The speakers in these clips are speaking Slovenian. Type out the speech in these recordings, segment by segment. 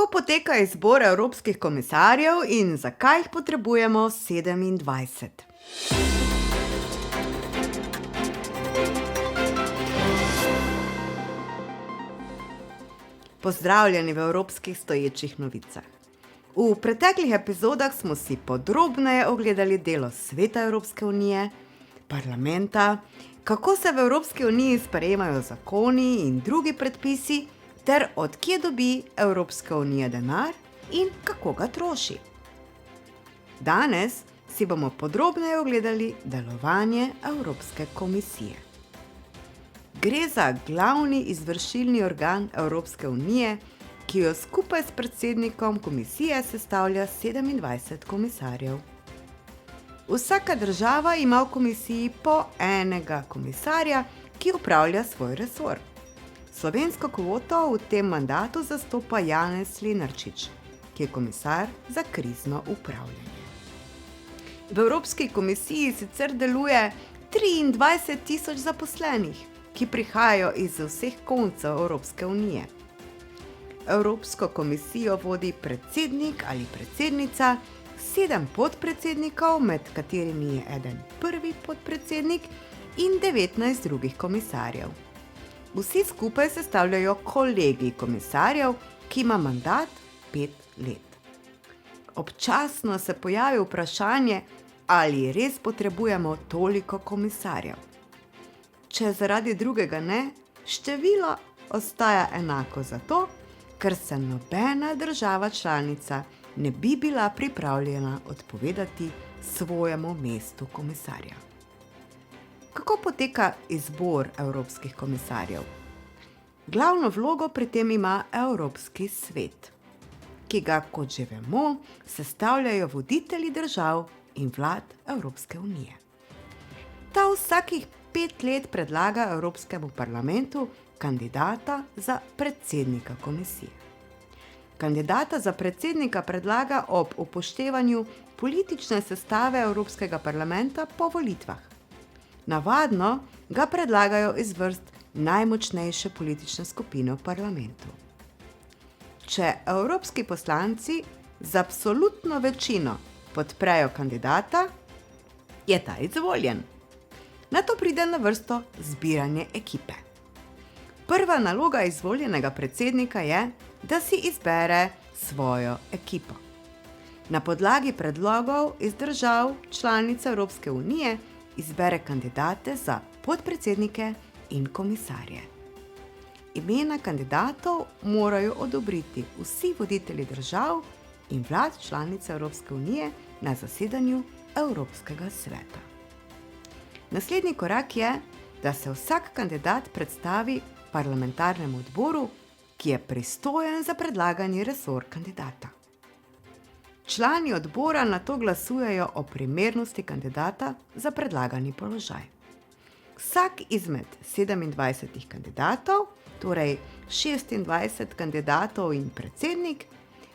Kako poteka izbor evropskih komisarjev in zakaj jih potrebujemo 27? Pozdravljeni v evropskih stoječih novicah. V preteklih epizodah smo si podrobneje ogledali delo Sveta Evropske unije, parlamenta, kako se v Evropski uniji sprejemajo zakoni in drugi predpisi, ter od kje dobi Evropska unija denar in kako ga troši. Danes si bomo podrobneje ogledali delovanje Evropske komisije. Gre za glavni izvršilni organ Evropske unije, ki jo skupaj s predsednikom komisije sestavlja 27 komisarjev. Vsaka država ima v komisiji po enega komisarja, ki upravlja svoj resor. Slovensko kvoto v tem mandatu zastopa Janez Lenarčič, ki je komisar za krizno upravljanje. V Evropski komisiji sicer deluje 23.000 zaposlenih, ki prihajajo iz vseh koncev Evropske unije. Evropsko komisijo vodi predsednik ali predsednica, 7 podpredsednikov, med katerimi je eden prvi podpredsednik in 19 drugih komisarjev. Vsi skupaj sestavljajo kolegij komisarjev, ki ima mandat 5 let. Občasno se pojavi vprašanje, ali res potrebujemo toliko komisarjev. Če zaradi drugega ne, število ostaja enako zato, ker se nobena država članica ne bi bila pripravljena odpovedati svojemu mestu komisarja. Kako poteka izbor evropskih komisarjev? Glavno vlogo pri tem ima Evropski svet, ki ga, kot že vemo, sestavljajo voditelji držav in vlad Evropske unije. Ta vsakih 5 let predlaga Evropskemu parlamentu kandidata za predsednika komisije. Kandidata za predsednika predlaga ob upoštevanju politične sestave Evropskega parlamenta po volitvah. Navadno ga predlagajo iz vrst najmočnejše politične skupine v parlamentu. Če evropski poslanci z absolutno večino podprejo kandidata, je ta izvoljen. Nato pride na vrsto zbiranje ekipe. Prva naloga izvoljenega predsednika je, da si izbere svojo ekipo. Na podlagi predlogov iz držav članic Evropske unije izbere kandidate za podpredsednike in komisarje. Imena kandidatov morajo odobriti vsi voditelji držav in vlad članic Evropske unije na zasedanju Evropskega sveta. Naslednji korak je, da se vsak kandidat predstavi parlamentarnemu odboru, ki je pristojen za predlagani resor kandidata. Člani odbora nato glasujejo o primernosti kandidata za predlagani položaj. Vsak izmed 27 kandidatov, torej 26 kandidatov in predsednik,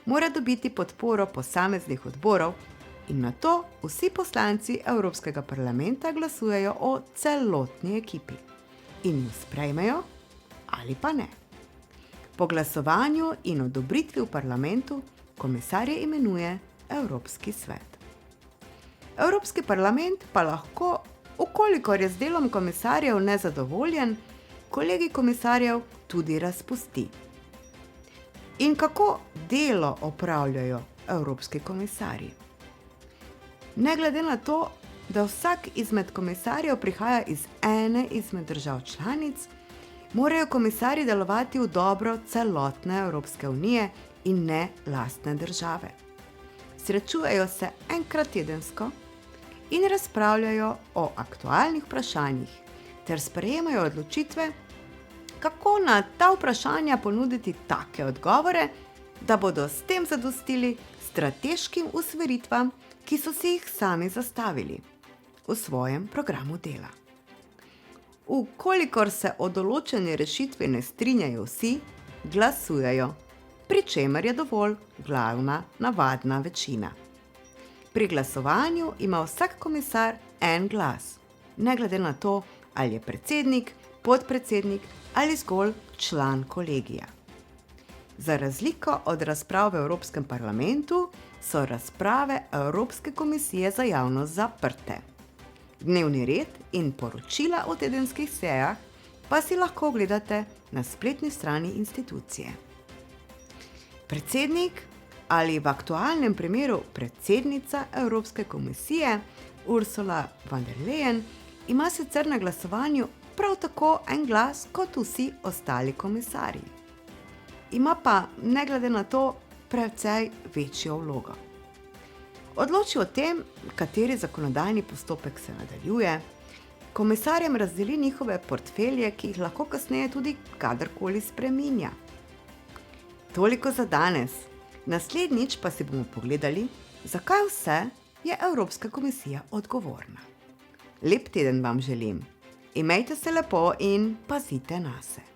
mora dobiti podporo posameznih odborov in nato vsi poslanci Evropskega parlamenta glasujejo o celotni ekipi in jo sprejmejo ali pa ne. Po glasovanju in odobritvi v parlamentu komisarje imenuje Evropski svet. Evropski parlament pa lahko, ukolikor je z delom komisarjev nezadovoljen, kolegij komisarjev tudi razpusti. In kako delo opravljajo evropski komisarji? Ne glede na to, da vsak izmed komisarjev prihaja iz ene izmed držav članic, morajo komisarji delovati v dobro celotne Evropske unije in ne lastne države. Srečujejo se enkrat tedensko in razpravljajo o aktualnih vprašanjih ter sprejemajo odločitve, kako na ta vprašanja ponuditi take odgovore, da bodo s tem zadostili strateškim usmeritvam, ki so si jih sami zastavili v svojem programu dela. Ukolikor se o določeni rešitvi ne strinjajo vsi, glasujejo, pri čemer je dovolj glavna navadna večina. Pri glasovanju ima vsak komisar en glas, ne glede na to, ali je predsednik, podpredsednik ali zgolj član kolegija. Za razliko od razprav v Evropskem parlamentu so razprave Evropske komisije za javnost zaprte. Dnevni red in poročila o tedenskih sejah pa si lahko ogledate na spletni strani institucije. Predsednik ali v aktualnem primeru predsednica Evropske komisije Ursula von der Leyen ima sicer na glasovanju prav tako en glas kot vsi ostali komisarji. Ima pa, ne glede na to, precej večjo vlogo. Odloči o tem, kateri zakonodajni postopek se nadaljuje, komisarjem razdeli njihove portfelje, ki jih lahko kasneje tudi kadarkoli spreminja. Toliko za danes. Naslednjič pa si bomo pogledali, zakaj vse je Evropska komisija odgovorna. Lep teden vam želim. Imejte se lepo in pazite nase.